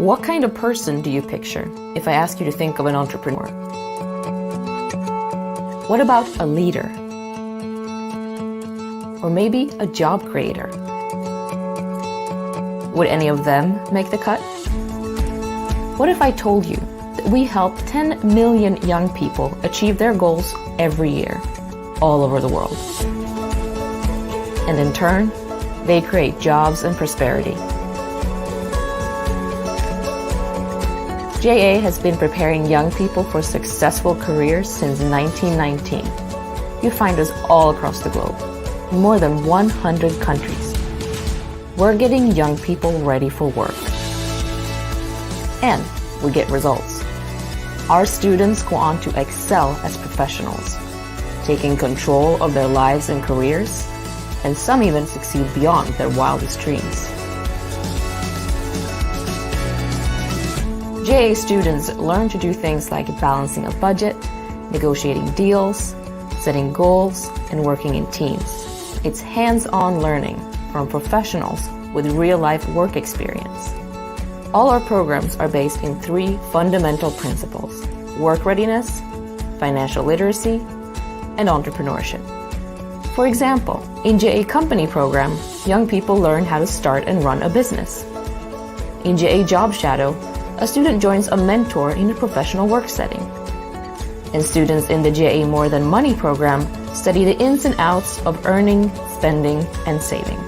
What kind of person do you picture if I ask you to think of an entrepreneur? What about a leader? Or maybe a job creator? Would any of them make the cut? What if I told you that we help 10 million young people achieve their goals every year, all over the world? And in turn, they create jobs and prosperity. JA has been preparing young people for successful careers since 1919. You find us all across the globe, in more than 100 countries. We're getting young people ready for work. And we get results. Our students go on to excel as professionals, taking control of their lives and careers, and some even succeed beyond their wildest dreams. JA students learn to do things like balancing a budget, negotiating deals, setting goals, and working in teams. It's hands-on learning from professionals with real-life work experience. All our programs are based in 3 fundamental principles: work readiness, financial literacy, and entrepreneurship. For example, in JA Company program, young people learn how to start and run a business. In JA Job Shadow, a student joins a mentor in a professional work setting. And students in the JA More Than Money program study the ins and outs of earning, spending, and saving.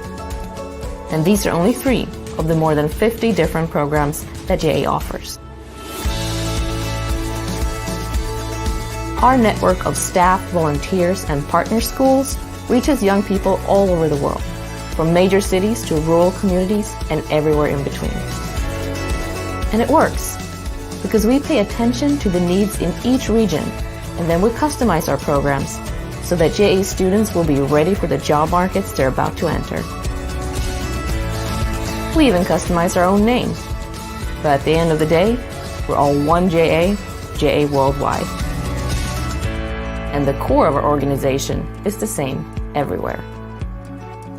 And these are only 3 of the more than 50 different programs that JA offers. Our network of staff, volunteers, and partner schools reaches young people all over the world, from major cities to rural communities and everywhere in between. And it works, because we pay attention to the needs in each region, and then we customize our programs so that JA students will be ready for the job markets they're about to enter. We even customize our own name. But at the end of the day, we're all one JA, JA Worldwide. And the core of our organization is the same everywhere.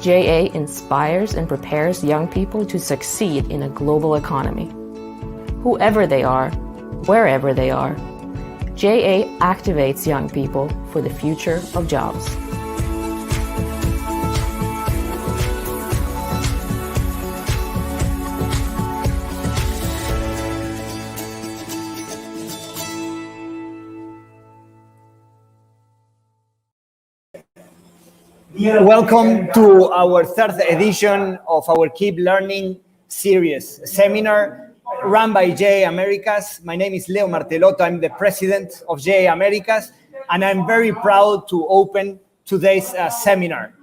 JA inspires and prepares young people to succeed in a global economy. Whoever they are, wherever they are, JA activates young people for the future of jobs. Welcome to our 3rd edition of our Keep Learning series seminar run by JA Americas. My name is Leo Martellotto. I'm the president of JA Americas, and I'm very proud to open today's seminar.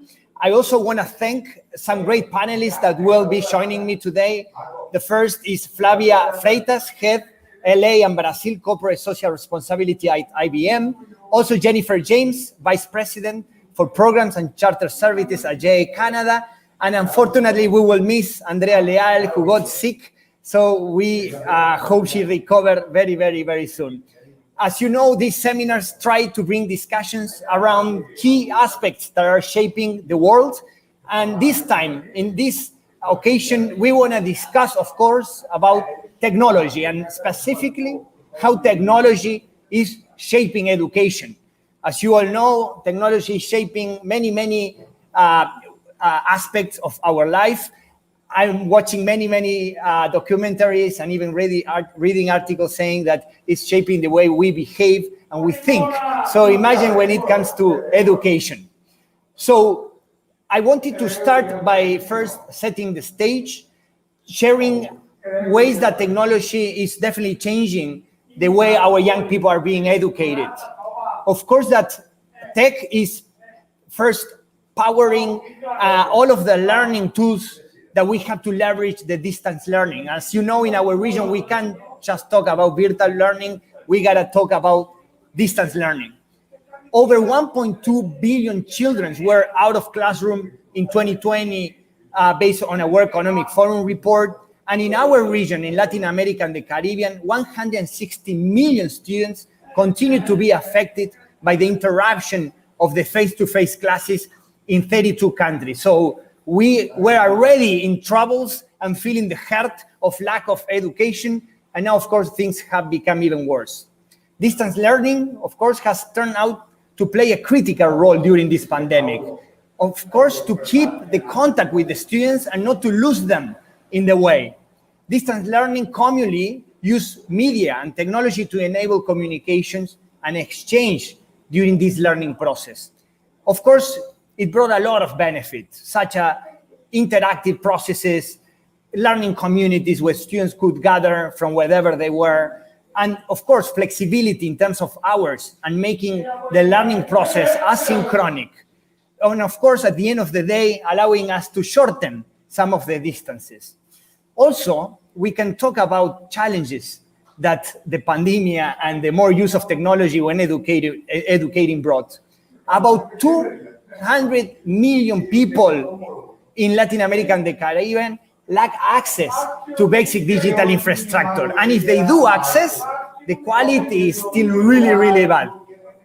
I also want to thank some great panelists that will be joining me today. The first is Flavia Freitas, Head LA and Brazil Corporate Social Responsibility at IBM. Also Jennifer James, Vice President for Programs and Charter Services at JA Canada. And unfortunately, we will miss Andréa Leal, who got sick. So we hope she recovers very, very, very soon. As you know, these seminars try to bring discussions around key aspects that are shaping the world. And this time, in this occasion, we want to discuss, of course, about technology and specifically how technology is shaping education. As you all know, technology is shaping many aspects of our life. I'm watching many documentaries and even reading articles saying that it's shaping the way we behave and we think. So imagine when it comes to education. So I wanted to start by first setting the stage, sharing ways that technology is definitely changing the way our young people are being educated. Of course, that tech is first powering all of the learning tools that we have to leverage the distance learning. As you know, in our region, we can't just talk about virtual learning. We got to talk about distance learning. Over 1.2 billion children were out of classroom in 2020 based on a World Economic Forum report. And in our region, in Latin America and the Caribbean, 160 million students continue to be affected by the interruption of the face-to-face classes in 32 countries. So we were already in troubles, and feeling the hurt of lack of education. And now, of course, things have become even worse. Distance learning, of course, has turned out to play a critical role during this pandemic. Of course, to keep the contact with the students and not to lose them in the way. Distance learning commonly use media and technology to enable communications and exchange during this learning process. Of course, it brought a lot of benefits, such as interactive processes, learning communities where students could gather from wherever they were, and of course, flexibility in terms of hours and making the learning process asynchronic. And of course, at the end of the day, allowing us to shorten some of the distances. Also, we can talk about challenges that the pandemic and the more use of technology when educating brought. About 200 million people in Latin America and the Caribbean lack access to basic digital infrastructure. And if they do access, the quality is still really, really bad.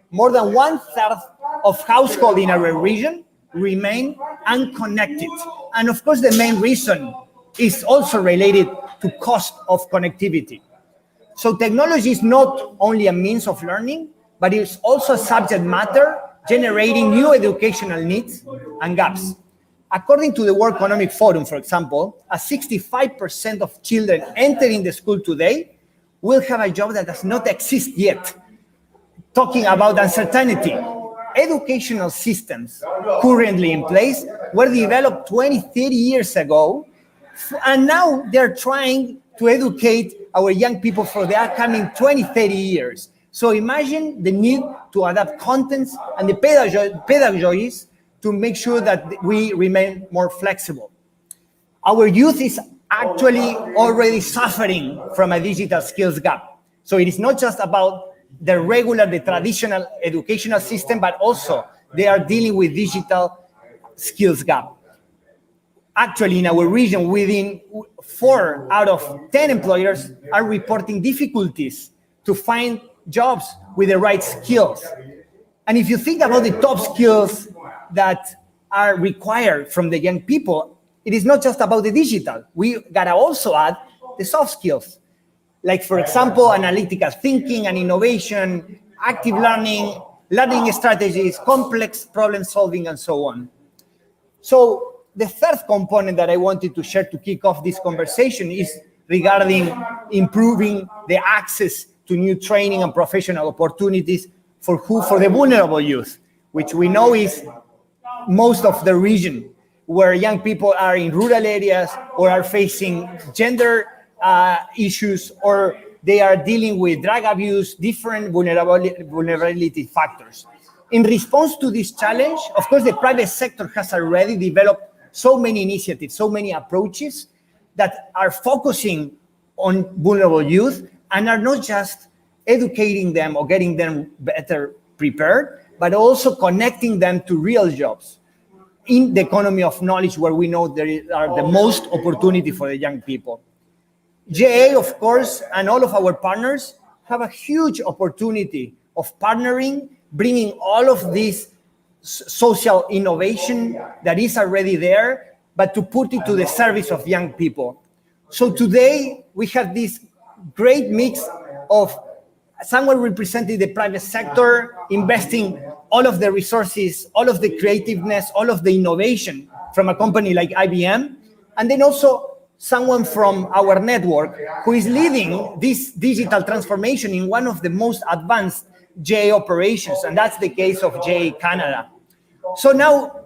More than 1/3 of households in our region remain unconnected. And of course, the main reason is also related to cost of connectivity. So technology is not only a means of learning, but it's also a subject matter generating new educational needs and gaps. According to the World Economic Forum, for example, 65% of children entering the school today will have a job that does not exist yet. Talking about uncertainty, educational systems currently in place were developed 20, 30 years ago, and now they're trying to educate our young people for the upcoming 20, 30 years. So imagine the need to adapt contents and the pedagogies to make sure that we remain more flexible. Our youth is actually already suffering from a digital skills gap. So it is not just about the traditional educational system, but also they are dealing with digital skills gap. Actually, in our region, within 4 out of 10 employers are reporting difficulties to find jobs with the right skills. And if you think about the top skills that are required from the young people, it is not just about the digital. We gotta also add the soft skills. Like, for example, analytical thinking and innovation, active learning, learning strategies, complex problem solving, and so on. So the third component that I wanted to share to kick off this conversation is regarding improving the access to new training and professional opportunities for the vulnerable youth, which we know is most of the region where young people are in rural areas or are facing gender issues, or they are dealing with drug abuse, different vulnerability factors. In response to this challenge, of course, the private sector has already developed so many initiatives, so many approaches that are focusing on vulnerable youth and are not just educating them or getting them better prepared, but also connecting them to real jobs in the economy of knowledge, where we know there are the most opportunity for the young people. JA, of course, and all of our partners have a huge opportunity of partnering, bringing all of this social innovation that is already there, but to put it to the service of young people. So today we have this great mix of someone representing the private sector, investing all of the resources, all of the creativeness, all of the innovation from a company like IBM, and then also someone from our network who is leading this digital transformation in one of the most advanced JA operations, and that's the case of JA Canada. So now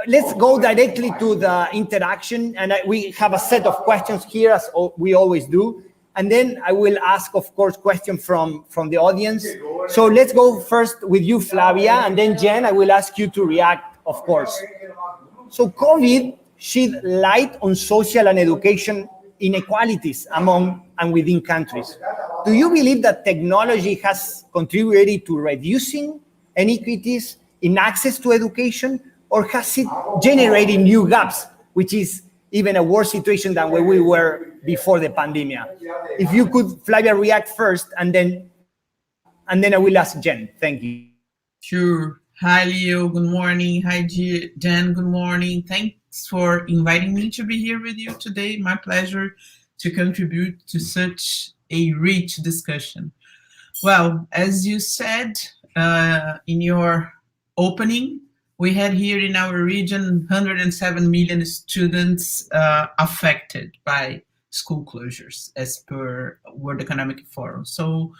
let's go directly to the interaction, and we have a set of questions here, as we always do, and then I will ask, of course, questions from the audience. So let's go first with you, Flavia, and then Jen, I will ask you to react, of course. So COVID shed light on social and education inequalities among and within countries. Do you believe that technology has contributed to reducing inequities in access to education, or has it generated new gaps, which is even a worse situation than where we were before the pandemic? If you could, Flavia, react first, and then I will ask Jen. Thank you. Sure. Hi, Leo. Good morning. Hi, Jen. Good morning. Thanks Panelists, for inviting me to be here with you today. My pleasure to contribute to such a rich discussion. Well, as you said in your opening, we had here in our region 107 million students affected by school closures as per World Economic Forum. So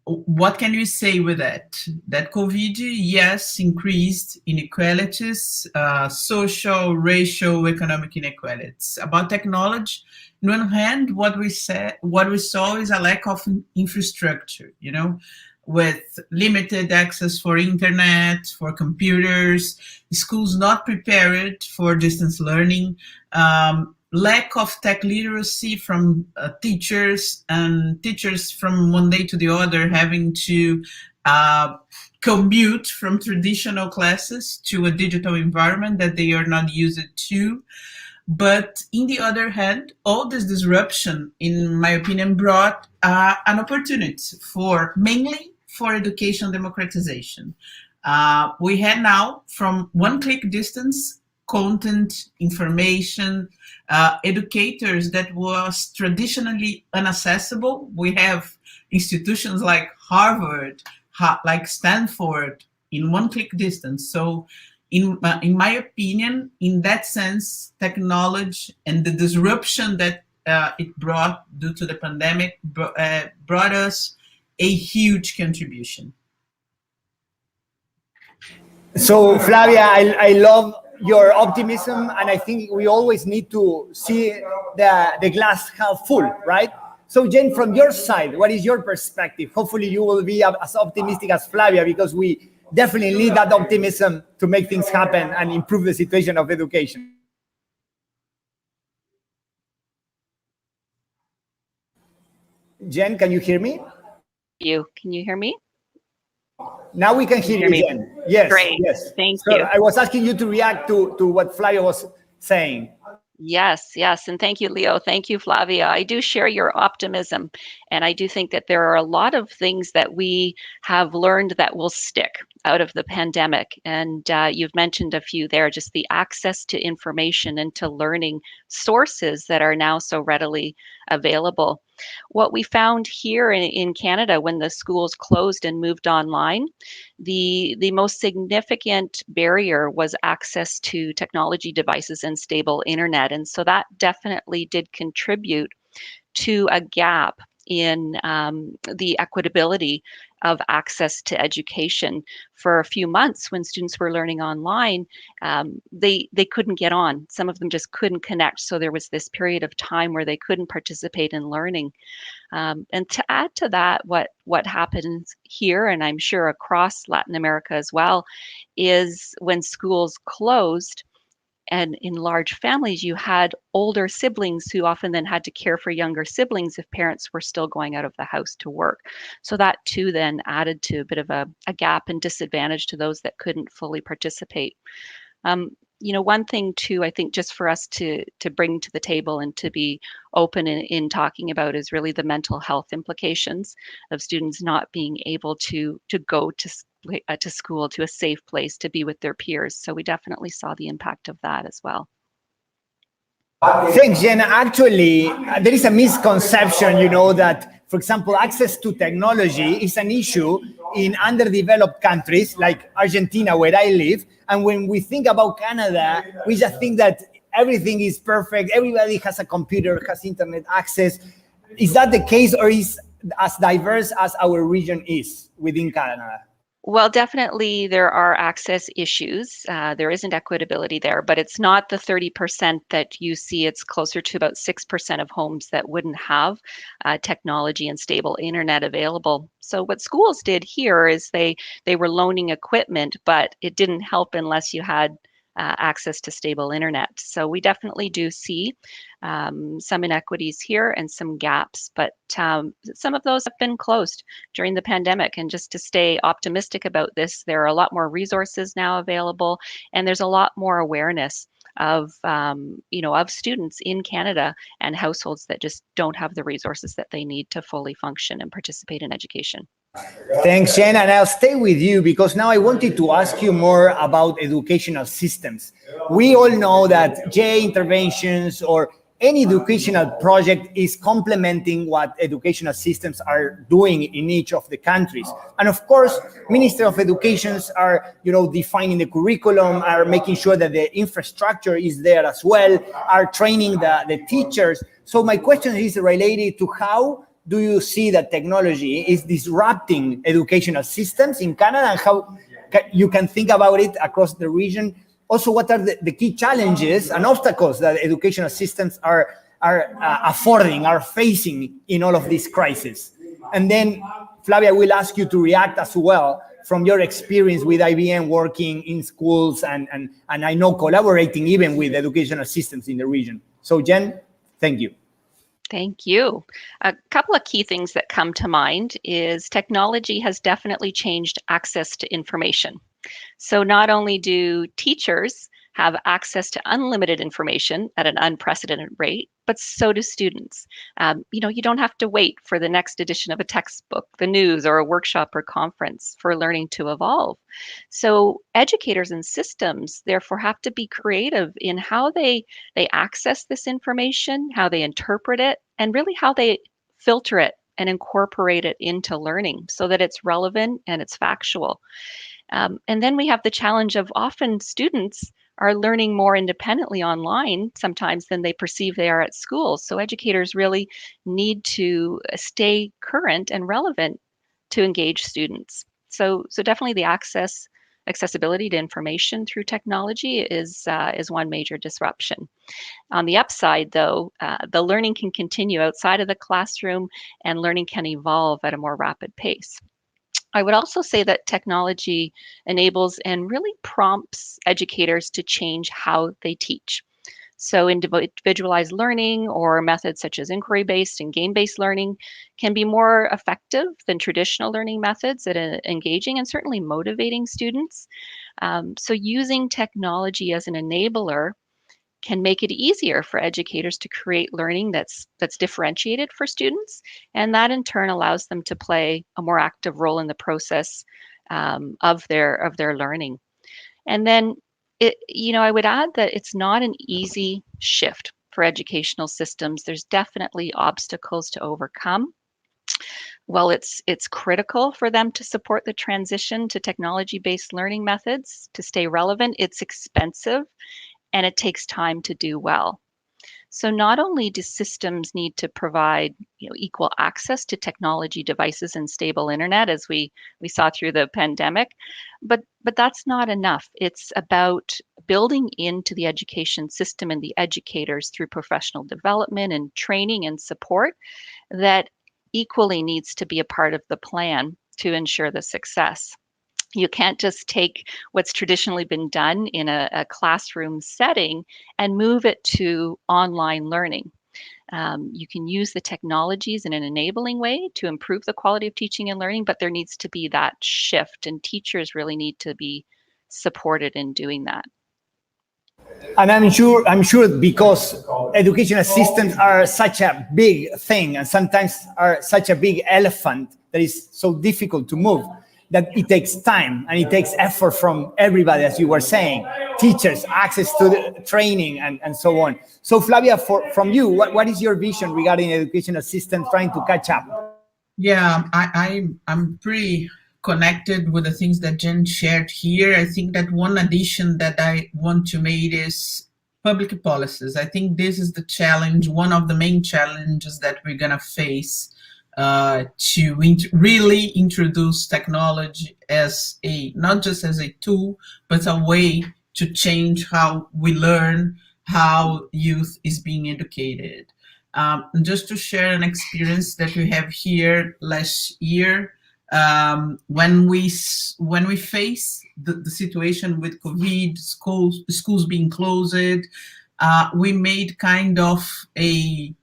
what can you say with that? That COVID, yes, increased inequalities, social, racial, economic inequalities. About technology, on one hand, what we saw is a lack of infrastructure, with limited access for internet, for computers, schools not prepared for distance learning, lack of tech literacy from teachers, and teachers from one day to the other having to commute from traditional classes to a digital environment that they are not used to. But in the other hand, all this disruption, in my opinion, brought an opportunity mainly for education democratization. We had now, from one click distance, content, information, educators that was traditionally inaccessible. We have institutions like Harvard, like Stanford, in one click distance. So in my opinion, in that sense, technology and the disruption that it brought due to the pandemic brought us a huge contribution. So Flavia, I love your optimism, and I think we always need to see the glass half full, right? So Jen, from your side, what is your perspective? Hopefully you will be as optimistic as Flavia, because we definitely need that optimism to make things happen and improve the situation of education. Jen, can you hear me? Can you hear me? Now we can hear you, Jen. Yes, Great. yes. Thank so you. I was asking you to react to what Flavia was saying. Yes. And thank you, Leo. Thank you, Flavia. I do share your optimism. And I do think that there are a lot of things that we have learned that will stick out of the pandemic. And you've mentioned a few there, just the access to information and to learning sources that are now so readily available. What we found here in Canada when the schools closed and moved online, the most significant barrier was access to technology devices and stable internet. And so that definitely did contribute to a gap in the equitability of access to education. For a few months when students were learning online, they couldn't get on. Some of them just couldn't connect. So there was this period of time where they couldn't participate in learning. And to add to that, what happens here, and I'm sure across Latin America as well, is when schools closed, and in large families, you had older siblings who often then had to care for younger siblings if parents were still going out of the house to work. So that too then added to a bit of a gap and disadvantage to those that couldn't fully participate. One thing too, I think just for us to bring to the table and to be open in talking about is really the mental health implications of students not being able to go to school, to a safe place, to be with their peers. So we definitely saw the impact of that as well. Thanks, Jen. Actually, there is a misconception, that, for example, access to technology is an issue in underdeveloped countries like Argentina, where I live. And when we think about Canada, we just think that everything is perfect. Everybody has a computer, has internet access. Is that the case, or is as diverse as our region is within Canada? Well, definitely there are access issues. There isn't equitability there, but it's not the 30% that you see. It's closer to about 6% of homes that wouldn't have technology and stable internet available. So what schools did here is they were loaning equipment, but it didn't help unless you had access to stable internet. So we definitely do see some inequities here and some gaps, but some of those have been closed during the pandemic. And just to stay optimistic about this, there are a lot more resources now available, and there's a lot more awareness of students in Canada and households that just don't have the resources that they need to fully function and participate in education. Thanks, Jen, and I'll stay with you because now I wanted to ask you more about educational systems. We all know that J interventions or any educational project is complementing what educational systems are doing in each of the countries. And of course, Ministry of Educations are, defining the curriculum, are making sure that the infrastructure is there as well, are training the teachers. So my question is related to how do you see that technology is disrupting educational systems in Canada and how you can think about it across the region? Also, what are the key challenges and obstacles that educational systems are facing in all of these crises? And then, Flavia, will ask you to react as well from your experience with IBM working in schools and I know collaborating even with educational systems in the region. So, Jen, thank you. Thank you. A couple of key things that come to mind is technology has definitely changed access to information. So not only do teachers have access to unlimited information at an unprecedented rate, but so do students. You don't have to wait for the next edition of a textbook, the news, or a workshop or conference for learning to evolve. So educators and systems therefore have to be creative in how they access this information, how they interpret it, and really how they filter it and incorporate it into learning so that it's relevant and it's factual. And then we have the challenge of often students are learning more independently online sometimes than they perceive they are at school. So educators really need to stay current and relevant to engage students. So definitely the accessibility to information through technology is one major disruption. On the upside, though, the learning can continue outside of the classroom and learning can evolve at a more rapid pace. I would also say that technology enables and really prompts educators to change how they teach. So individualized learning or methods such as inquiry-based and game-based learning can be more effective than traditional learning methods at engaging and certainly motivating students. So using technology as an enabler can make it easier for educators to create learning that's differentiated for students, and that in turn allows them to play a more active role in the process of their learning. And then I would add that it's not an easy shift for educational systems. There's definitely obstacles to overcome. While it's critical for them to support the transition to technology-based learning methods to stay relevant, it's expensive and it takes time to do well. So not only do systems need to provide equal access to technology devices and stable internet, as we saw through the pandemic, but that's not enough. It's about building into the education system and the educators through professional development and training and support that equally needs to be a part of the plan to ensure the success. You can't just take what's traditionally been done in a classroom setting and move it to online learning. You can use the technologies in an enabling way to improve the quality of teaching and learning, but there needs to be that shift, and teachers really need to be supported in doing that. And I'm sure because educational systems are such a big thing and sometimes are such a big elephant that is so difficult to move, that it takes time and it takes effort from everybody, as you were saying, teachers, access to the training and so on. So Flavia, from you, what is your vision regarding educational systems trying to catch up? Yeah, I'm pretty connected with the things that Jen shared here. I think that one addition that I want to make is public policies. I think this is the challenge, one of the main challenges that we're gonna face to really introduce technology as not just as a tool, but a way to change how we learn, how youth is being educated. Just to share an experience that we have here last year, when we face the situation with COVID, schools being closed, we made kind of a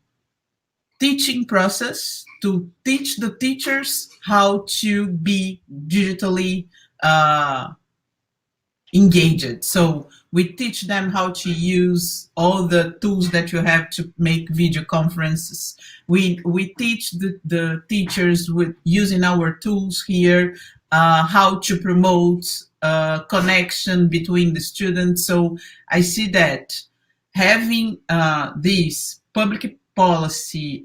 teaching process to teach the teachers how to be digitally engaged. So we teach them how to use all the tools that you have to make video conferences. We teach the teachers with using our tools here how to promote connection between the students. So I see that having this public policy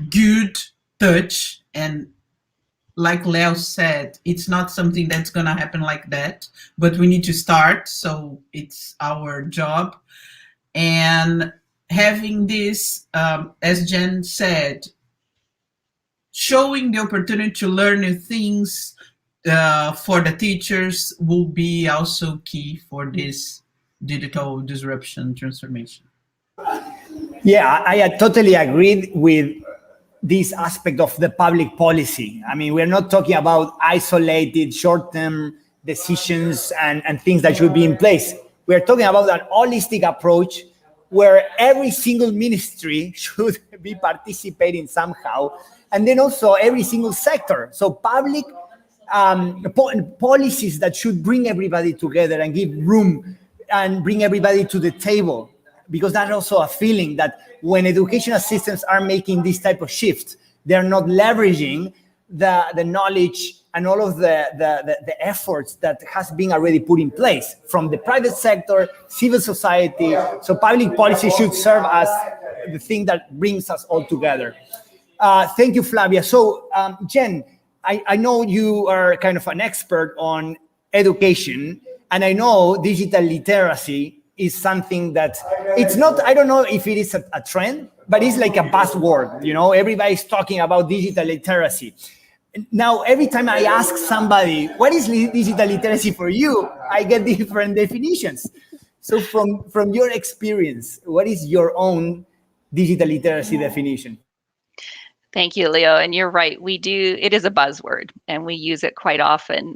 good touch, and like Leal said, it's not something that's going to happen like that, but we need to start. So it's our job. And having this, as Jen said, showing the opportunity to learn new things for the teachers will be also key for this digital disruption transformation. Yeah, I totally agree with this aspect of the public policy. I mean, we're not talking about isolated short-term decisions and things that should be in place. We're talking about an holistic approach where every single ministry should be participating somehow, and then also every single sector. So public policies that should bring everybody together and give room and bring everybody to the table. Because that's also a feeling that when educational systems are making this type of shift, they're not leveraging the knowledge and all of the efforts that has been already put in place from the private sector, civil society. So public policy should serve as the thing that brings us all together. Thank you, Flavia. So Jen, I know you are kind of an expert on education, and I know digital literacy is something that it's not, I don't know if it is a trend, but it's like a buzzword, you know, everybody's talking about digital literacy. Now, every time I ask somebody, what is digital literacy for you? I get different definitions. So from your experience, what is your own digital literacy definition? Thank you, Leo. And you're right. It is a buzzword and we use it quite often.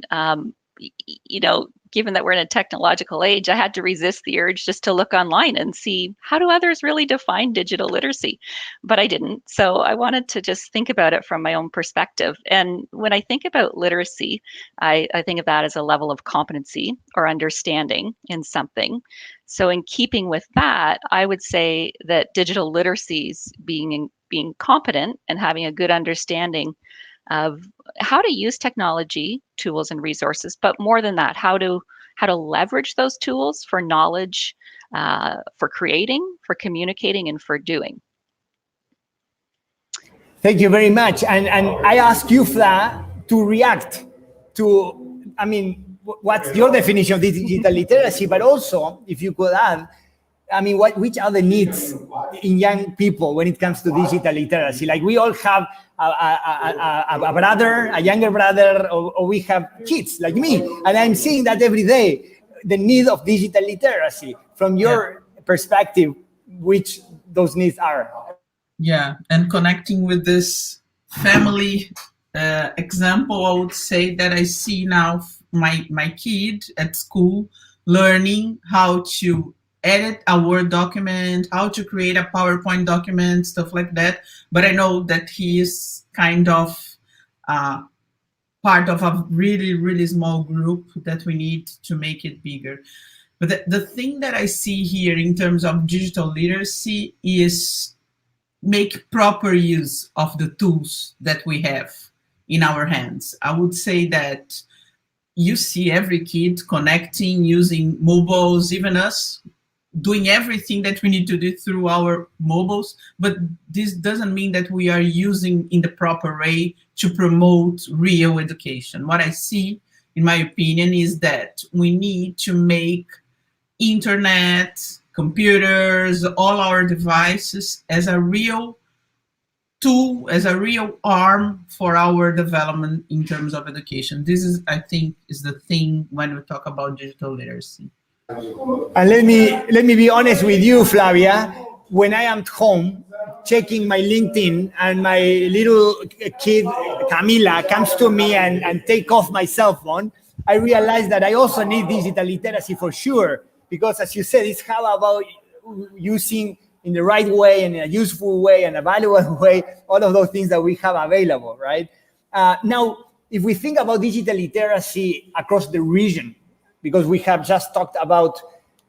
You know, given that we're in a technological age, I had to resist the urge just to look online and see how do others really define digital literacy, but I didn't. So I wanted to just think about it from my own perspective. And when I think about literacy, I think of that as a level of competency or understanding in something. So in keeping with that, I would say that digital literacies being competent and having a good understanding of how to use technology, tools, and resources, but more than that, how to leverage those tools for knowledge, for creating, for communicating, and for doing. Thank you very much. And I ask you, Fla, to react to, I mean, what's your definition of digital literacy, but also, if you could add, I mean, which are the needs in young people when it comes to digital literacy? Like we all have a brother, a younger brother, or we have kids like me. And I'm seeing that every day, the need of digital literacy. From your perspective, which those needs are? Yeah, and connecting with this family example, I would say that I see now my kid at school learning how to edit a Word document, how to create a PowerPoint document, stuff like that. But I know that he is kind of part of a really, really small group that we need to make it bigger. But the thing that I see here in terms of digital literacy is make proper use of the tools that we have in our hands. I would say that you see every kid connecting, using mobiles, even us, doing everything that we need to do through our mobiles, but this doesn't mean that we are using in the proper way to promote real education. What I see, in my opinion, is that we need to make internet, computers, all our devices as a real tool, as a real arm for our development in terms of education. This is, I think, is the thing when we talk about digital literacy. And let me be honest with you, Flavia. When I am at home checking my LinkedIn and my little kid Camila comes to me and take off my cell phone, I realize that I also need digital literacy for sure. Because as you said, it's how about using in the right way and in a useful way and a valuable way all of those things that we have available, right? Now, if we think about digital literacy across the region, because we have just talked about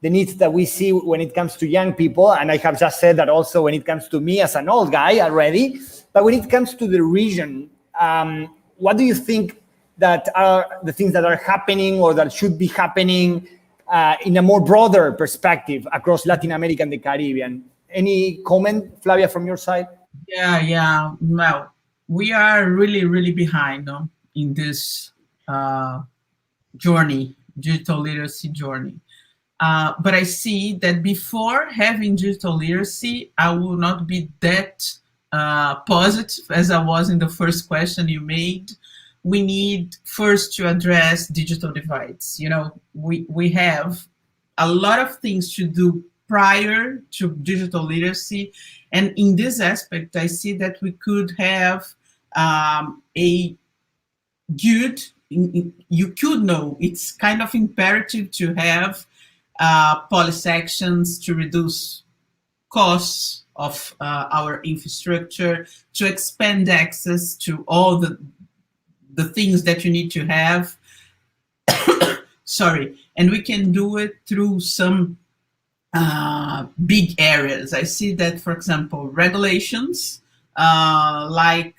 the needs that we see when it comes to young people, and I have just said that also when it comes to me as an old guy already. But when it comes to the region, what do you think that are the things that are happening or that should be happening in a more broader perspective across Latin America and the Caribbean? Any comment, Flavia, from your side? Yeah. Well, we are really behind in this journey, digital literacy journey. But I see that before having digital literacy, I will not be that positive as I was in the first question you made. We need first to address digital divides. We have a lot of things to do prior to digital literacy. And in this aspect, I see that we could have a good, you could know, it's kind of imperative to have policy actions to reduce costs of our infrastructure, to expand access to all the things that you need to have. Sorry, and we can do it through some big areas. I see that, for example, regulations like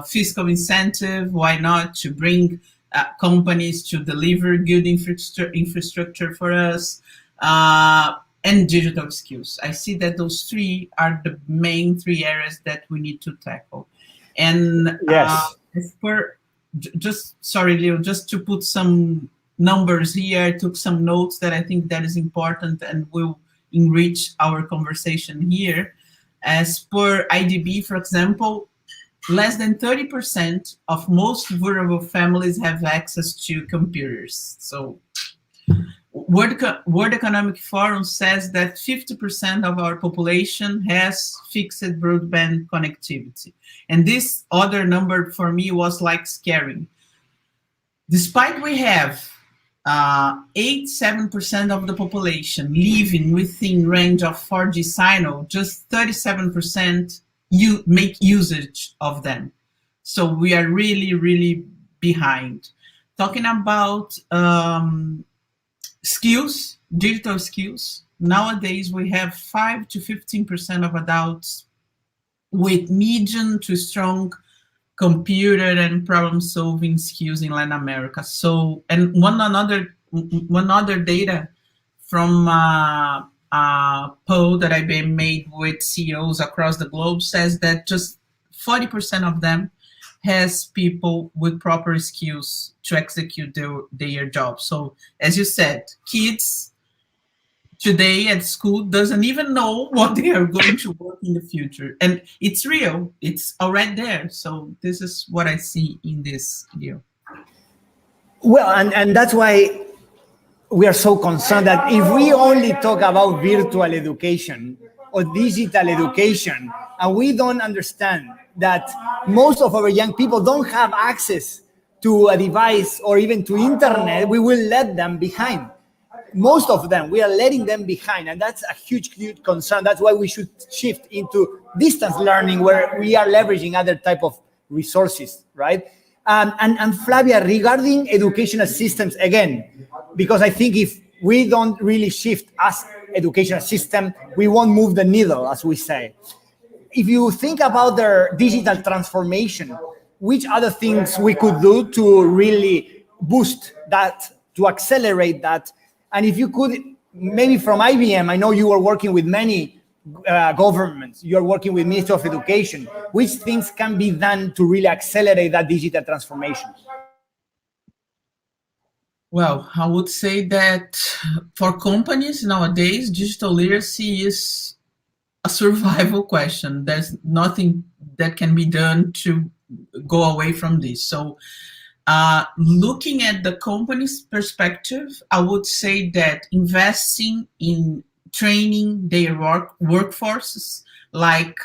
fiscal incentive, why not, to bring companies to deliver good infrastructure for us, and digital skills. I see that those three are the main three areas that we need to tackle. And yes. Sorry, Leo, just to put some numbers here, I took some notes that I think that is important and will enrich our conversation here. As per IDB, for example, less than 30% of most vulnerable families have access to computers. So World Economic Forum says that 50% of our population has fixed broadband connectivity. And this other number for me was like scary. Despite we have 87% of the population living within range of 4G signal, just 37% make usage of them. So we are really behind. Talking about skills, digital skills, nowadays we have 5 to 15% of adults with medium to strong computer and problem-solving skills in Latin America. So, and one other data from a poll that IBM made with CEOs across the globe says that just 40% of them has people with proper skills to execute their job. So, as you said, kids today at school doesn't even know what they are going to work in the future. And it's real, it's already there. So this is what I see in this video. Well, and that's why we are so concerned that if we only talk about virtual education or digital education, and we don't understand that most of our young people don't have access to a device or even to internet, we will let them behind. Most of them, we are letting them behind, and that's a huge concern. That's why we should shift into distance learning, where we are leveraging other type of resources, right? And Flavia, regarding educational systems, again, because I think if we don't really shift as educational system, we won't move the needle, as we say. If you think about their digital transformation, which other things we could do to really boost that, to accelerate that? And if you could, maybe from IBM, I know you are working with many governments, you're working with Ministry of Education, which things can be done to really accelerate that digital transformation? Well, I would say that for companies nowadays, digital literacy is a survival question. There's nothing that can be done to go away from this. So looking at the company's perspective, I would say that investing in training their workforces, like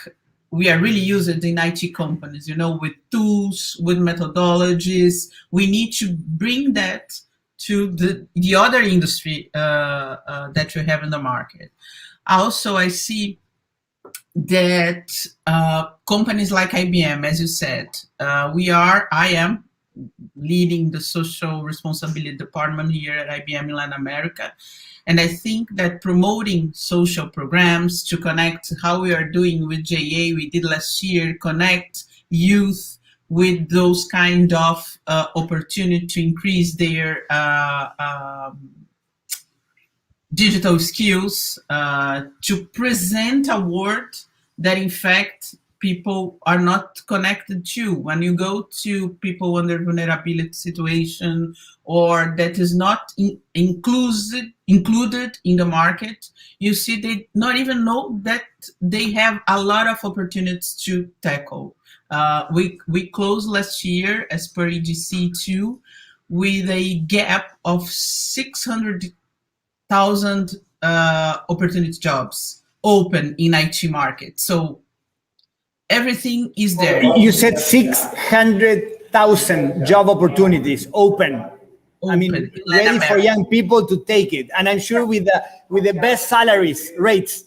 we are really using in IT companies, with tools, with methodologies, we need to bring that to the other industry that we have in the market. Also, I see that companies like IBM, as you said, I am leading the social responsibility department here at IBM in Latin America. And I think that promoting social programs to connect how we are doing with JA, we did last year, connect youth with those kind of opportunity to increase their digital skills, to present a word that in fact people are not connected to. When you go to people under vulnerability situation or that is not included in the market, you see they not even know that they have a lot of opportunities to tackle. We closed last year as per EDC2 with a gap of 600,000 opportunity jobs open in IT market. So everything is there. You said 600,000 job opportunities open. I mean, ready for young people to take it, and I'm sure with the best salaries rates.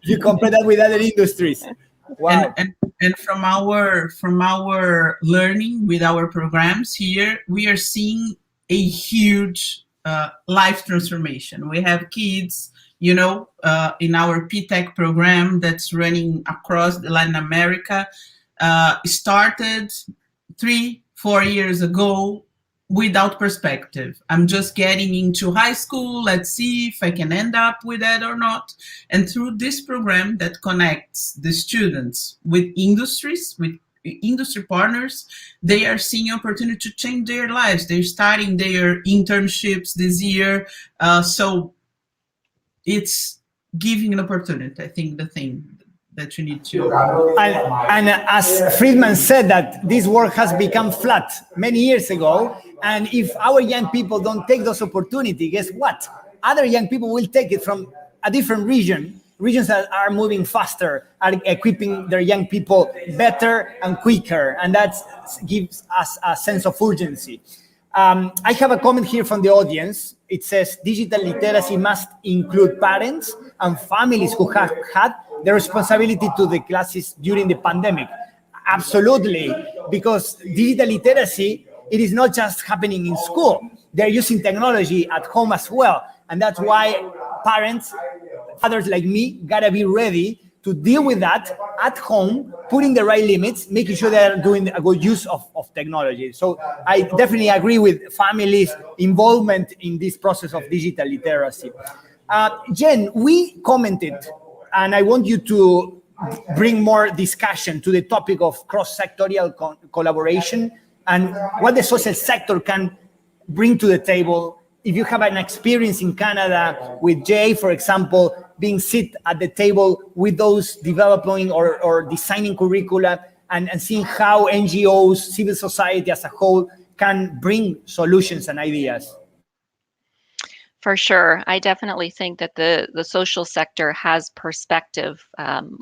You compare that with other industries. Wow. And from our learning with our programs here, we are seeing a huge life transformation. We have kids, in our PTech program that's running across Latin America, started 3-4 years ago without perspective. I'm just getting into high school. Let's see if I can end up with that or not. And through this program that connects the students with industries, with industry partners, they are seeing opportunity to change their lives. They're starting their internships this year. So it's giving an opportunity, I think, the thing that you need to. And as Friedman said, that this work has become flat many years ago. And if our young people don't take those opportunities, guess what? Other young people will take it from a different region. Regions that are moving faster are equipping their young people better and quicker. And that gives us a sense of urgency. I have a comment here from the audience. It says digital literacy must include parents and families who have had the responsibility to the classes during the pandemic. Absolutely, because digital literacy, it is not just happening in school. They're using technology at home as well. And that's why parents, fathers like me, gotta be ready to deal with that at home, putting the right limits, making sure they're doing a good use of technology. So I definitely agree with families' involvement in this process of digital literacy. Jen, we commented, and I want you to bring more discussion to the topic of cross-sectorial collaboration and what the social sector can bring to the table. If you have an experience in Canada with Jay, for example, being sit at the table with those developing or designing curricula and seeing how NGOs, civil society as a whole can bring solutions and ideas. For sure. I definitely think that the social sector has perspective.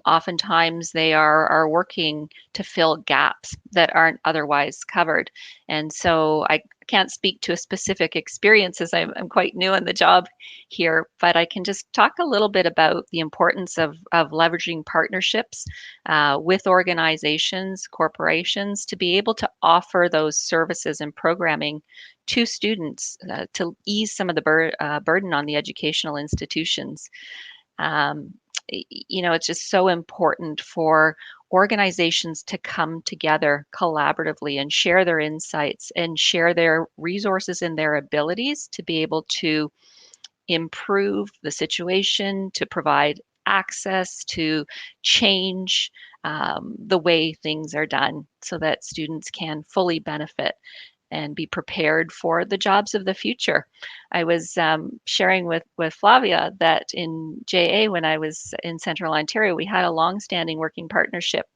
Oftentimes they are working to fill gaps that aren't otherwise covered. And so I can't speak to a specific experience as I'm quite new in the job here, but I can just talk a little bit about the importance of leveraging partnerships with organizations, corporations, to be able to offer those services and programming to students to ease some of the burden on the educational institutions. It's just so important for organizations to come together collaboratively and share their insights and share their resources and their abilities to be able to improve the situation, to provide access, to change the way things are done so that students can fully benefit and be prepared for the jobs of the future. I was sharing with Flavia that in JA, when I was in Central Ontario, we had a long-standing working partnership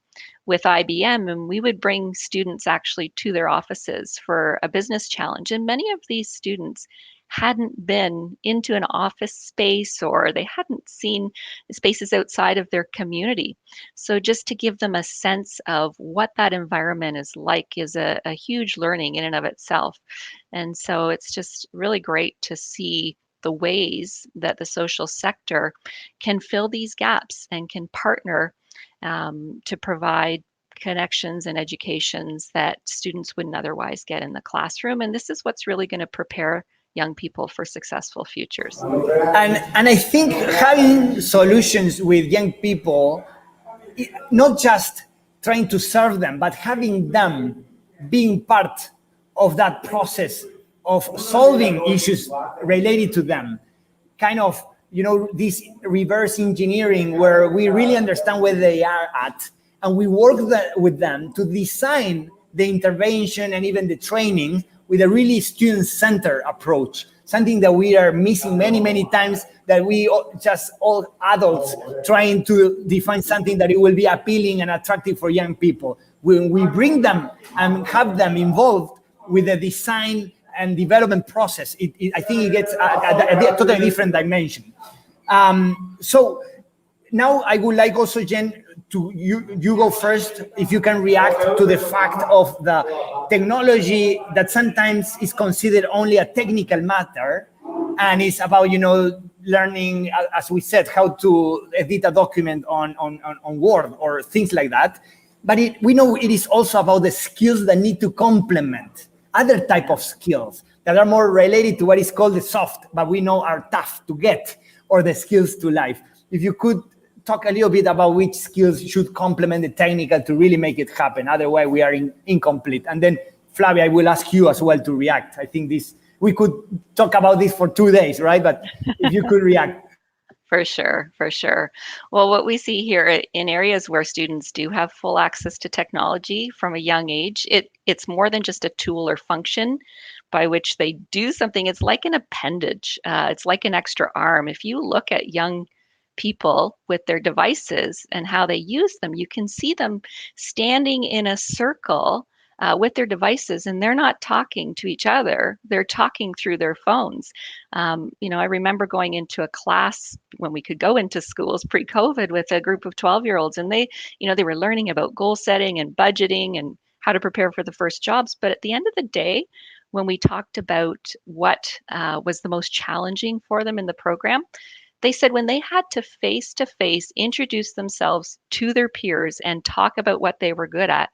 with IBM, and we would bring students actually to their offices for a business challenge. And many of these students hadn't been into an office space, or they hadn't seen spaces outside of their community. So just to give them a sense of what that environment is like is a huge learning in and of itself. And so it's just really great to see the ways that the social sector can fill these gaps and can partner to provide connections and educations that students wouldn't otherwise get in the classroom. And this is what's really going to prepare young people for successful futures. And I think having solutions with young people, not just trying to serve them, but having them being part of that process of solving issues related to them, kind of, this reverse engineering where we really understand where they are at, and we work with them to design the intervention and even the training with a really student-centered approach, something that we are missing many, many times, that we just all adults trying to define something that it will be appealing and attractive for young people. When we bring them and have them involved with the design and development process, I think it gets a totally different dimension. So now I would like also, Jen, to you go first, if you can react to the fact of the technology that sometimes is considered only a technical matter, and it's about, learning, as we said, how to edit a document on Word or things like that. But we know it is also about the skills that need to complement other type of skills that are more related to what is called the soft, but we know are tough to get, or the skills to life. If you could talk a little bit about which skills should complement the technical to really make it happen. Otherwise, we are incomplete. And then, Flavia, I will ask you as well to react. I think we could talk about this for 2 days, right? But if you could react. For sure. Well, what we see here in areas where students do have full access to technology from a young age, it's more than just a tool or function by which they do something. It's like an appendage. It's like an extra arm. If you look at young people with their devices and how they use them, you can see them standing in a circle with their devices, and they're not talking to each other. They're talking through their phones. I remember going into a class when we could go into schools pre-COVID with a group of 12-year-olds, and they were learning about goal setting and budgeting and how to prepare for the first jobs. But at the end of the day, when we talked about what was the most challenging for them in the program, they said when they had to face-to-face introduce themselves to their peers and talk about what they were good at,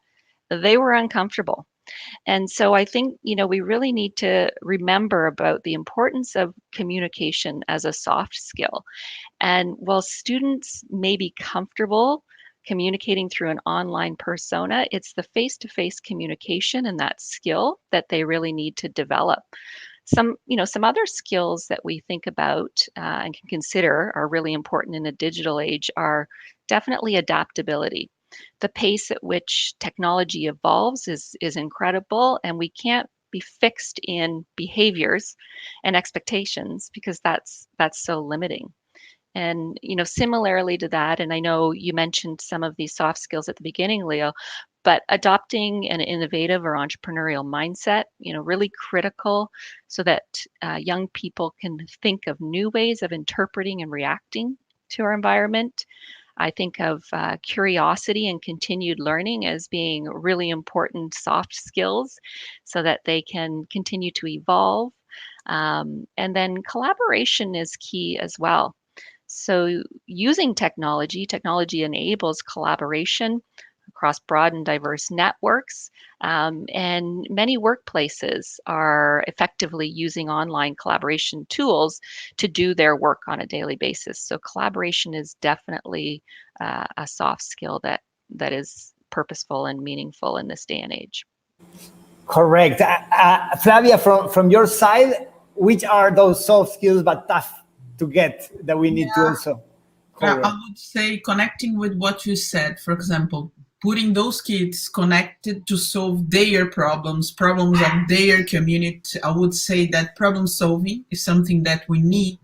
they were uncomfortable. And so I think, we really need to remember about the importance of communication as a soft skill. And while students may be comfortable communicating through an online persona, it's the face-to-face communication and that skill that they really need to develop. Some other skills that we think about and can consider are really important in a digital age are definitely adaptability. The pace at which technology evolves is incredible, and we can't be fixed in behaviors and expectations because that's so limiting. And similarly to that, and I know you mentioned some of these soft skills at the beginning, Leo, but adopting an innovative or entrepreneurial mindset, really critical so that young people can think of new ways of interpreting and reacting to our environment. I think of curiosity and continued learning as being really important soft skills so that they can continue to evolve. And then collaboration is key as well. So using technology enables collaboration across broad and diverse networks. And many workplaces are effectively using online collaboration tools to do their work on a daily basis. So collaboration is definitely a soft skill that is purposeful and meaningful in this day and age. Correct. Flavia, from your side, which are those soft skills but tough to get that we need to also cover? I would say connecting with what you said, for example, putting those kids connected to solve their problems of their community. I would say that problem solving is something that we need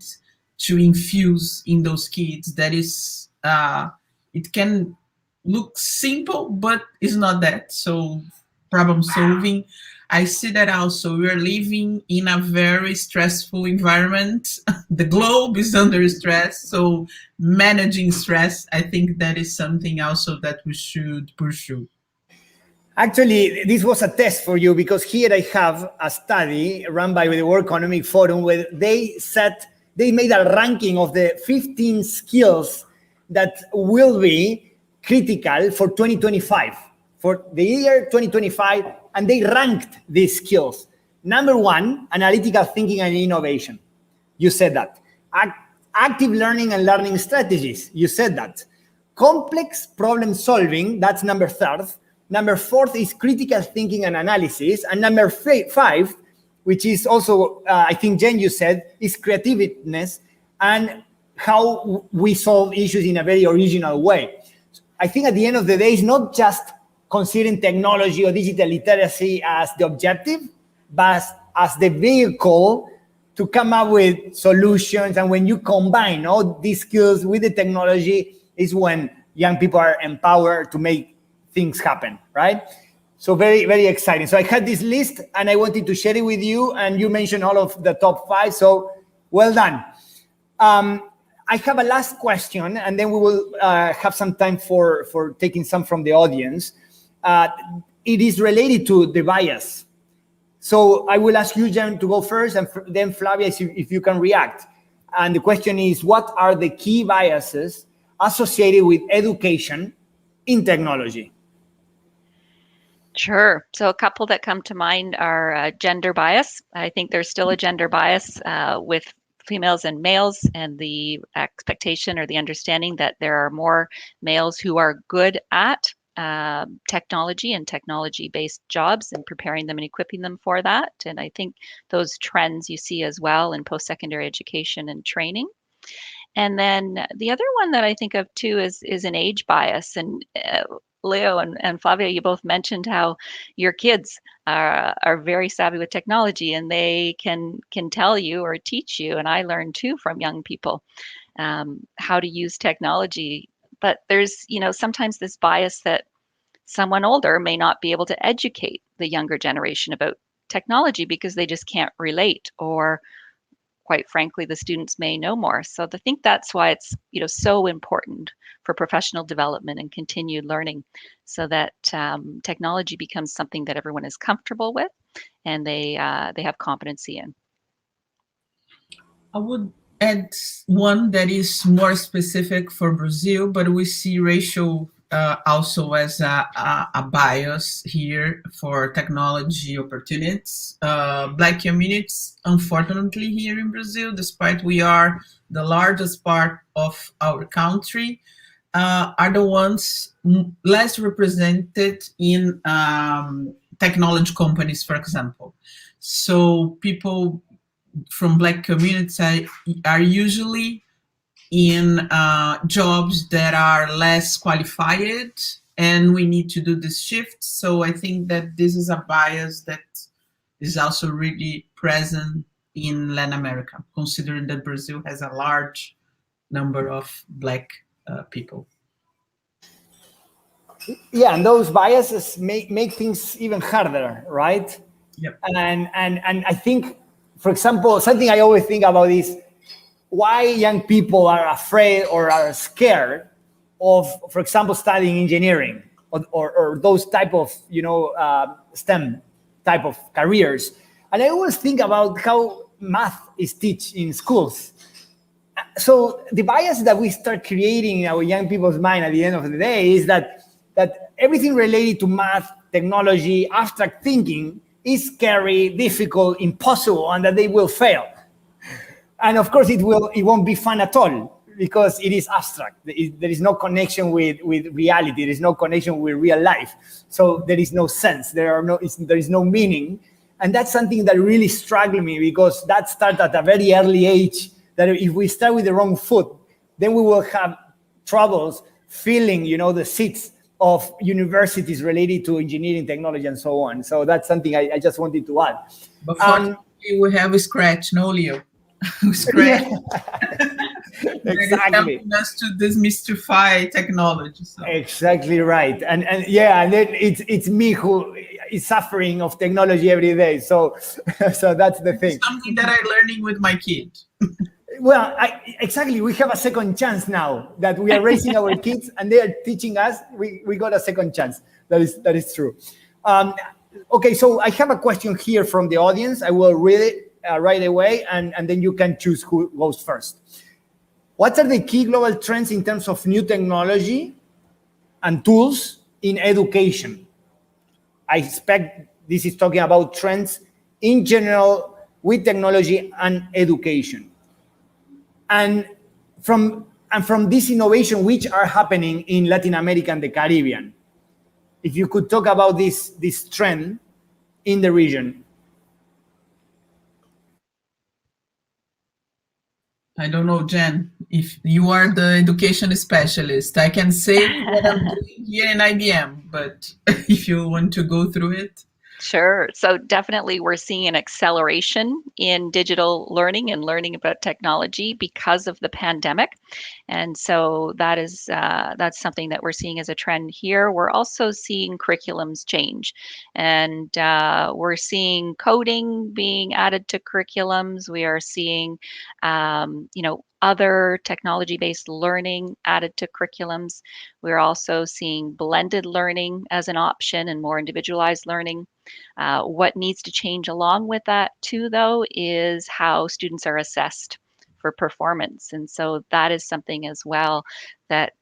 to infuse in those kids. That is, it can look simple, but it's not that. So problem solving, I see that also we're living in a very stressful environment. The globe is under stress. So managing stress, I think that is something also that we should pursue. Actually, this was a test for you because here I have a study run by the World Economic Forum where they made a ranking of the 15 skills that will be critical for 2025 for the year 2025, and they ranked these skills. Number 1, analytical thinking and innovation. You said that. Active learning and learning strategies. You said that. Complex problem solving, that's number 3. Number 4 is critical thinking and analysis. And number 5, which is also, I think, Jen, you said, is creativeness and how we solve issues in a very original way. I think at the end of the day, it's not just considering technology or digital literacy as the objective, but as the vehicle to come up with solutions. And when you combine all these skills with the technology is when young people are empowered to make things happen, right? So very, very exciting. So I had this list and I wanted to share it with you, and you mentioned all of the top 5, so well done. I have a last question, and then we will have some time for taking some from the audience. It is related to the bias. So I will ask you, Jen, to go first, and then Flavia, if you can react. And the question is, what are the key biases associated with education in technology? Sure. So a couple that come to mind are gender bias. I think there's still a gender bias with females and males, and the expectation or the understanding that there are more males who are good at technology and technology-based jobs and preparing them and equipping them for that. And I think those trends you see as well in post-secondary education and training. And then the other one that I think of too is an age bias. And Leo and Flavia, you both mentioned how your kids are very savvy with technology, and they can tell you or teach you, and I learned too from young people, how to use technology. But there's, sometimes this bias that someone older may not be able to educate the younger generation about technology because they just can't relate, or quite frankly, the students may know more. So I think that's why it's so important for professional development and continued learning, so that technology becomes something that everyone is comfortable with and they have competency in. I would add one that is more specific for Brazil, but we see racial also as a bias here for technology opportunities. Black communities, unfortunately, here in Brazil, despite we are the largest part of our country, are the ones less represented in technology companies, for example. So people from Black communities are usually in jobs that are less qualified, and we need to do this shift. So I think that this is a bias that is also really present in Latin America, considering that Brazil has a large number of Black people. Yeah, and those biases make things even harder, right? Yep. And I think, for example, something I always think about is why young people are afraid or are scared of, for example, studying engineering or those type of, STEM type of careers. And I always think about how math is taught in schools. So the bias that we start creating in our young people's mind at the end of the day is that everything related to math, technology, abstract thinking is scary, difficult, impossible, and that they will fail. And of course, it won't be fun at all because it is abstract. There is no connection with reality. There is no connection with real life. So there is no sense. There is no meaning. And that's something that really struck me, because that started at a very early age, that if we start with the wrong foot, then we will have troubles filling, the seats of universities related to engineering, technology, and so on. So that's something I just wanted to add. But fortunately, we have a Scratch, no, Leo? Scratch. Exactly. Helping us to demystify technology. So. Exactly right. And then it's me who is suffering of technology every day. So that's the thing. It's something that I'm learning with my kid. Well, exactly. We have a second chance now that we are raising our kids and they are teaching us. We got a second chance. That is true. Okay, so I have a question here from the audience. I will read it right away, and then you can choose who goes first. What are the key global trends in terms of new technology and tools in education? I expect this is talking about trends in general with technology and education. And from this innovation, which are happening in Latin America and the Caribbean, if you could talk about this trend in the region. I don't know, Jen, if you are the education specialist. I can say what I'm doing here in IBM, but if you want to go through it. Sure. So definitely we're seeing an acceleration in digital learning and learning about technology because of the pandemic. And so that's something that we're seeing as a trend here. We're also seeing curriculums change, and we're seeing coding being added to curriculums. We are seeing, other technology-based learning added to curriculums. We're also seeing blended learning as an option and more individualized learning. What needs to change along with that too, though, is how students are assessed for performance, and so that is something as well that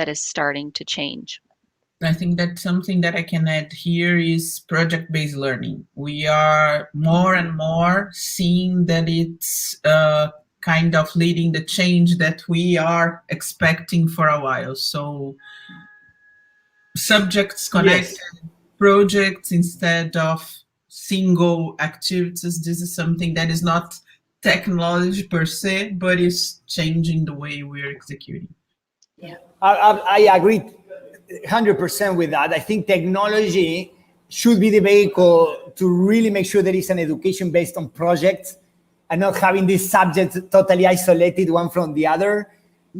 is starting to change. I think that something that I can add here is project-based learning. We are more and more seeing that it's kind of leading the change that we are expecting for a while. So subjects connected, yes. Projects instead of single activities. This is something that is not technology per se, but is changing the way we're executing. Yeah, I agree 100% with that. I think technology should be the vehicle to really make sure there is an education based on projects and not having these subjects totally isolated one from the other,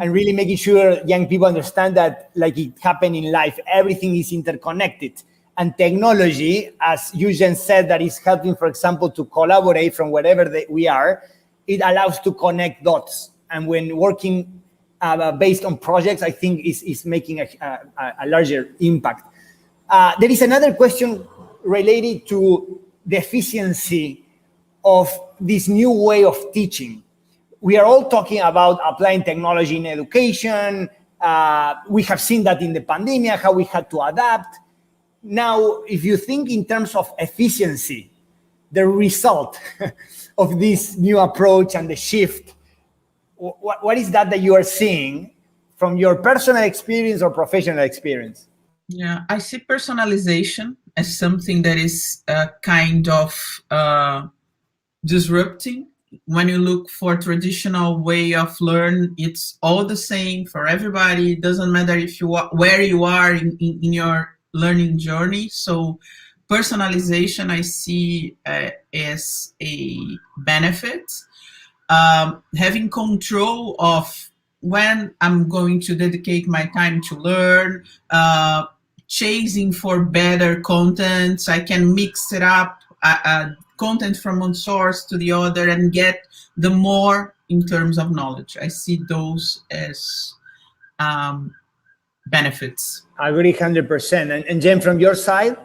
and really making sure young people understand that, like it happened in life, everything is interconnected. And technology, as Eugen said, that is helping, for example, to collaborate from wherever we are, it allows to connect dots. And when working based on projects, I think is making a larger impact. There is another question related to the efficiency of this new way of teaching. We are all talking about applying technology in education. We have seen that in the pandemic, how we had to adapt. Now, if you think in terms of efficiency, the result of this new approach and the shift, what is that you are seeing from your personal experience or professional experience? Yeah, I see personalization as something that is kind of disrupting. When you look for traditional way of learn, it's all the same for everybody. It doesn't matter if you are, where you are in your learning journey. So personalization I see as a benefit. Having control of when I'm going to dedicate my time to learn, chasing for better content. I can mix it up, content from one source to the other, and get the more in terms of knowledge. I see those as benefits. I agree 100%. And Jen, from your side?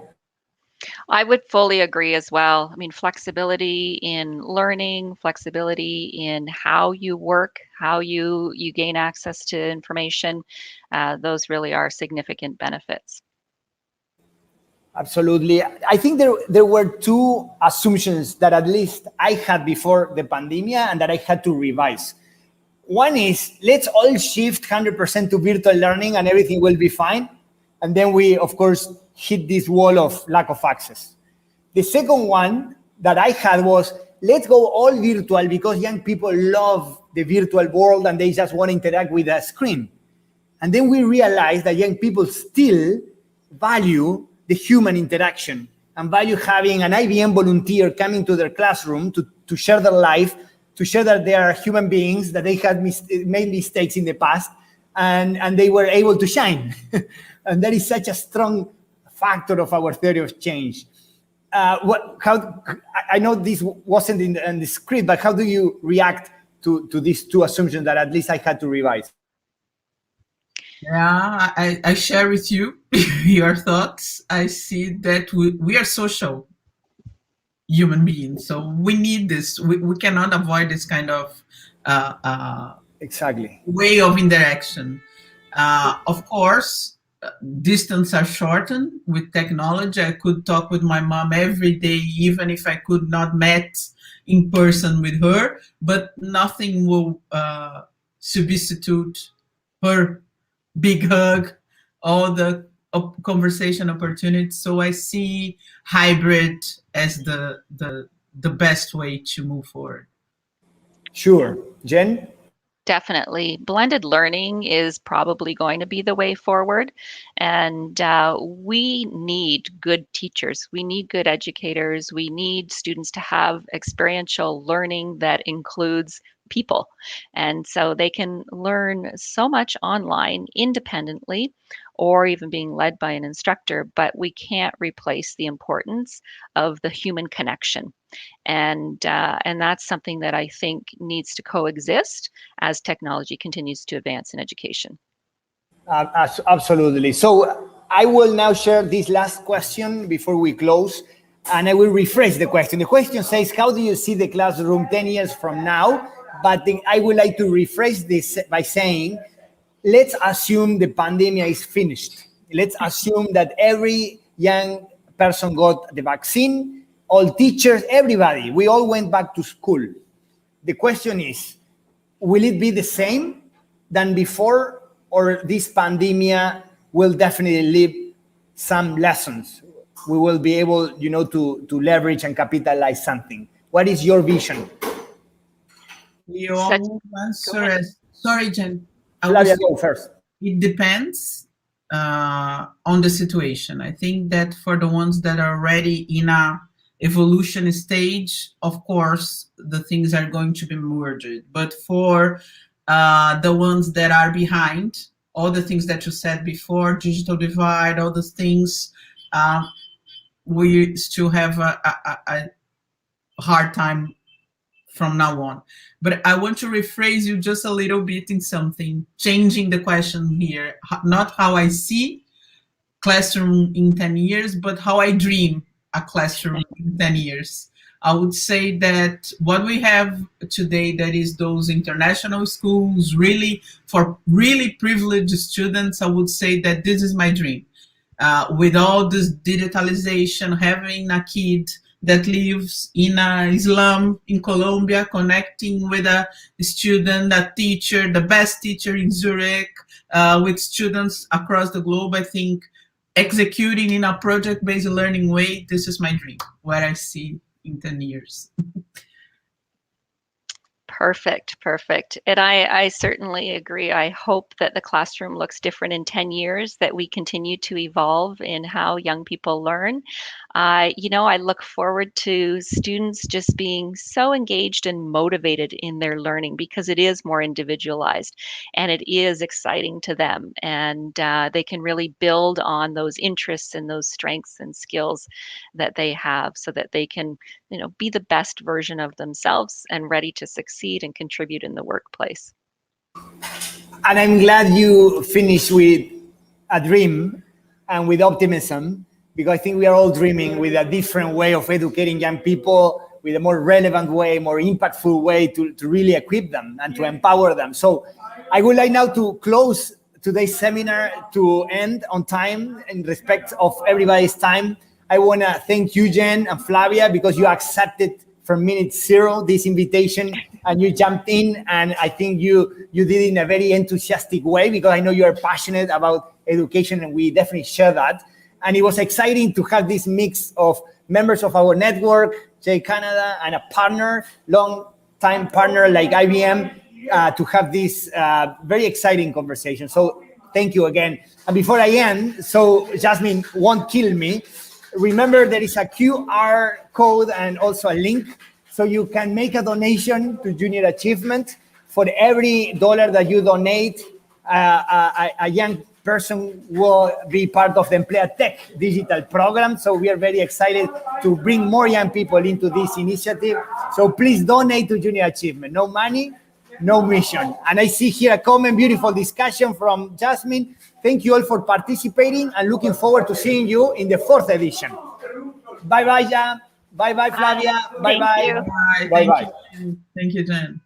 I would fully agree as well. I mean, flexibility in learning, flexibility in how you work, how you gain access to information, those really are significant benefits. Absolutely. I think there were two assumptions that at least I had before the pandemic and that I had to revise. One is, let's all shift 100% to virtual learning and everything will be fine. And then we, of course, hit this wall of lack of access. The second one that I had was, let's go all virtual because young people love the virtual world and they just want to interact with a screen. And then we realized that young people still value the human interaction and value having an IBM volunteer coming to their classroom to share their life, to share that they are human beings, that they had made mistakes in the past, and they were able to shine. And that is such a strong factor of our theory of change. I know this wasn't in the script, but how do you react to these two assumptions that at least I had to revise? Yeah, I share with you your thoughts. I see that we are social human beings, so we need this. We cannot avoid this kind of exactly way of interaction. Of course, distance are shortened with technology. I could talk with my mom every day, even if I could not meet in person with her, but nothing will substitute her big hug, all the conversation opportunities. So I see hybrid as the best way to move forward. Sure. Jen? Definitely. Blended learning is probably going to be the way forward. And we need good teachers. We need good educators. We need students to have experiential learning that includes people. And so they can learn so much online independently or even being led by an instructor, but we can't replace the importance of the human connection. And that's something that I think needs to coexist as technology continues to advance in education. Absolutely. So I will now share this last question before we close, and I will rephrase the question. The question says, how do you see the classroom 10 years from now? But I would like to rephrase this by saying, let's assume the pandemic is finished. Let's assume that every young person got the vaccine, all teachers, everybody, we all went back to school. The question is, will it be the same than before, or this pandemic will definitely leave some lessons? We will be able, to leverage and capitalize something. What is your vision? You all answer as, sorry, Jen. Flavia, go first. It depends on the situation. I think that for the ones that are already in a evolution stage, of course, the things are going to be merged. But for the ones that are behind, all the things that you said before, digital divide, all those things, we still have a hard time from now on. But I want to rephrase you just a little bit in something, changing the question here. Not how I see classroom in 10 years, but how I dream a classroom in 10 years. I would say that what we have today, that is those international schools, really for really privileged students, I would say that this is my dream. With all this digitalization, having a kid that lives in a slum in Colombia, connecting with a student, a teacher, the best teacher in Zurich, with students across the globe, I think executing in a project-based learning way, this is my dream, where I see in 10 years. Perfect, perfect. And I certainly agree. I hope that the classroom looks different in 10 years, that we continue to evolve in how young people learn. I look forward to students just being so engaged and motivated in their learning because it is more individualized and it is exciting to them. And they can really build on those interests and those strengths and skills that they have so that they can, be the best version of themselves and ready to succeed and contribute in the workplace. And I'm glad you finished with a dream and with optimism, because I think we are all dreaming with a different way of educating young people, with a more relevant way, more impactful way to really equip them and to empower them. So I would like now to close today's seminar to end on time in respect of everybody's time. I want to thank you, Jen and Flavia, because you accepted from minute zero this invitation and you jumped in, and I think you did it in a very enthusiastic way, because I know you are passionate about education and we definitely share that. And it was exciting to have this mix of members of our network, J Canada, and a partner, long-time partner like IBM, to have this very exciting conversation. So thank you again. And before I end, so Jasmine won't kill me, remember there is a QR code and also a link, so you can make a donation to Junior Achievement. For every dollar that you donate, a young person will be part of the Emplea Tech digital program. So we are very excited to bring more young people into this initiative. So please donate to Junior Achievement. No money, no mission. And I see here a comment, beautiful discussion from Jasmine. Thank you all for participating and looking forward to seeing you in the 4th edition. Bye-bye, Jan. Bye-bye, Flavia. Bye-bye. Bye-bye. Thank you, Jen.